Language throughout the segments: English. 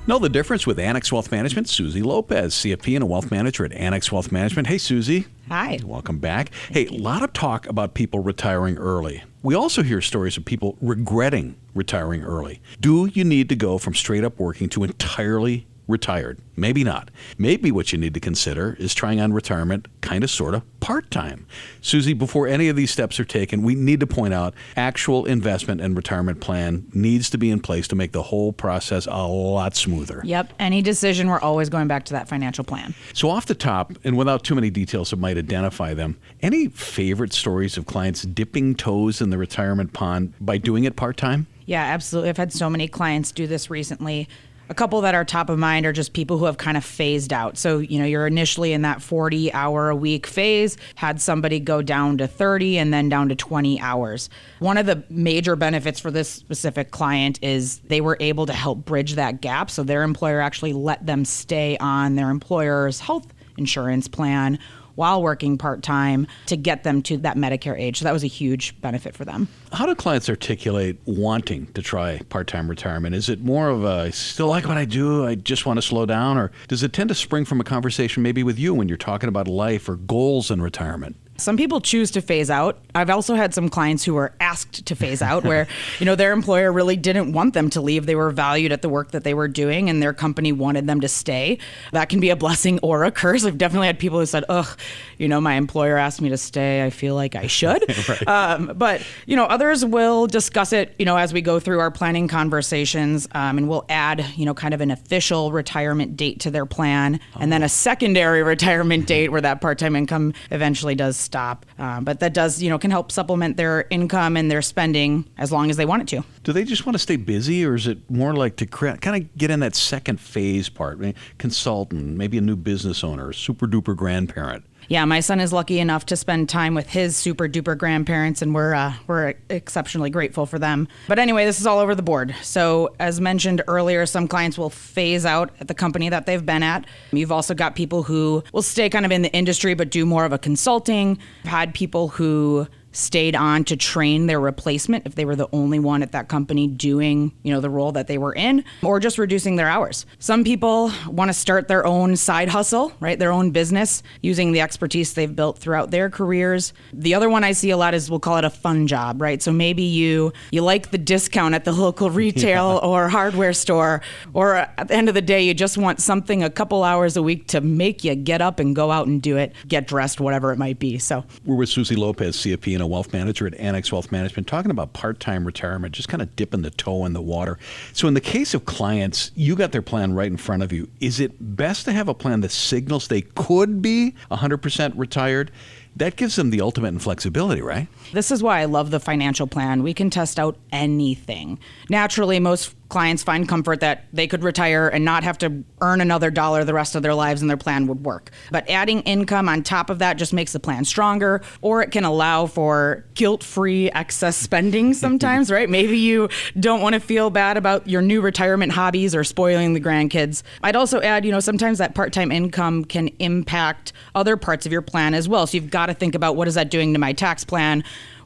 Know the difference with Annex Wealth Management? Suzy Lopez, CFP and a wealth manager at Annex Wealth Management. Hey, Suzy. Hi. Welcome back. Hey, a lot of talk about people retiring early. We also hear stories of people regretting retiring early. Do you need to go from straight up working to entirely retired? Maybe not. Maybe what you need to consider is trying on retirement kind of sort of part-time. Suzy, before any of these steps are taken, we need to point out actual investment and retirement plan needs to be in place to make the whole process a lot smoother. Yep. Any decision, we're always going back to that financial plan. So off the top, and without too many details that might identify them, any favorite stories of clients dipping toes in the retirement pond by doing it part-time? Yeah, absolutely. I've had so many clients do this recently. A couple that are top of mind are just people who have kind of phased out. So, you're initially in that 40-hour-a-week phase, had somebody go down to 30 and then down to 20 hours. One of the major benefits for this specific client is they were able to help bridge that gap. So their employer actually let them stay on their employer's health insurance plan while working part-time to get them to that Medicare age. So that was a huge benefit for them. How do clients articulate wanting to try part-time retirement? Is it more of a, I still like what I do, I just want to slow down? Or does it tend to spring from a conversation maybe with you when you're talking about life or goals in retirement? Some people choose to phase out. I've also had some clients who were asked to phase out where, their employer really didn't want them to leave. They were valued at the work that they were doing and their company wanted them to stay. That can be a blessing or a curse. I've definitely had people who said, my employer asked me to stay. I feel like I should. Right. But others will discuss it, as we go through our planning conversations, and we'll add, kind of an official retirement date to their plan and then a secondary retirement date where that part-time income eventually does stop. But that does, can help supplement their income and their spending as long as they want it to. Do they just want to stay busy, or is it more like to kind of get in that second phase part? Consultant, maybe a new business owner, super duper grandparent. Yeah, my son is lucky enough to spend time with his super duper grandparents, and we're exceptionally grateful for them. But anyway, this is all over the board. So as mentioned earlier, some clients will phase out at the company that they've been at. You've also got people who will stay kind of in the industry but do more of a consulting. I've had people who stayed on to train their replacement if they were the only one at that company doing, the role that they were in, or just reducing their hours. Some people want to start their own side hustle, right? Their own business using the expertise they've built throughout their careers. The other one I see a lot is, we'll call it a fun job, right? So maybe you like the discount at the local retail or hardware store, or at the end of the day, you just want something a couple hours a week to make you get up and go out and do it, get dressed, whatever it might be. So we're with Suzy Lopez, CFP and a wealth manager at Annex Wealth Management, talking about part-time retirement, just kind of dipping the toe in the water. So in the case of clients, you got their plan right in front of you. Is it best to have a plan that signals they could be 100% retired? That gives them the ultimate in flexibility, right? This is why I love the financial plan. We can test out anything. Naturally, most clients find comfort that they could retire and not have to earn another dollar the rest of their lives and their plan would work. But adding income on top of that just makes the plan stronger, or it can allow for guilt-free excess spending sometimes, right? Maybe you don't want to feel bad about your new retirement hobbies or spoiling the grandkids. I'd also add, sometimes that part-time income can impact other parts of your plan as well. So you've got to think about, what is that doing to my tax plan?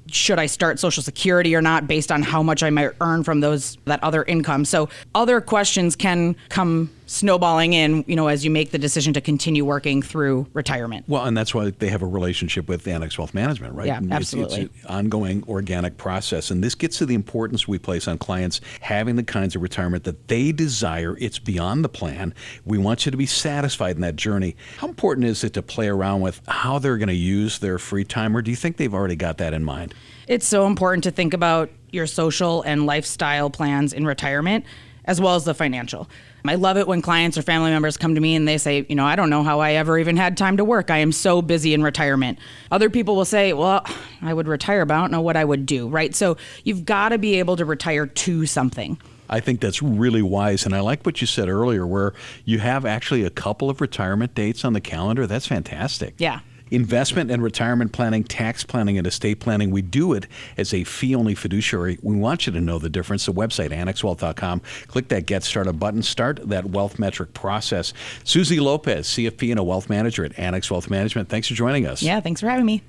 Should I start Social Security or not based on how much I might earn from that other income? So other questions can come snowballing in, as you make the decision to continue working through retirement. Well, and that's why they have a relationship with Annex Wealth Management, right? Yeah, absolutely. It's an ongoing organic process. And this gets to the importance we place on clients having the kinds of retirement that they desire. It's beyond the plan. We want you to be satisfied in that journey. How important is it to play around with how they're going to use their free time, or do you think they've already got that in mind? It's so important to think about your social and lifestyle plans in retirement, as well as the financial. I love it when clients or family members come to me and they say, I don't know how I ever even had time to work. I am so busy in retirement. Other people will say, well, I would retire, but I don't know what I would do, right? So you've got to be able to retire to something. I think that's really wise. And I like what you said earlier, where you have actually a couple of retirement dates on the calendar. That's fantastic. Yeah. Investment and retirement planning, tax planning, and estate planning. We do it as a fee-only fiduciary. We want you to know the difference. The website, annexwealth.com. Click that Get Started button. Start that wealth metric process. Suzy Lopez, CFP and a wealth manager at Annex Wealth Management. Thanks for joining us. Yeah, thanks for having me.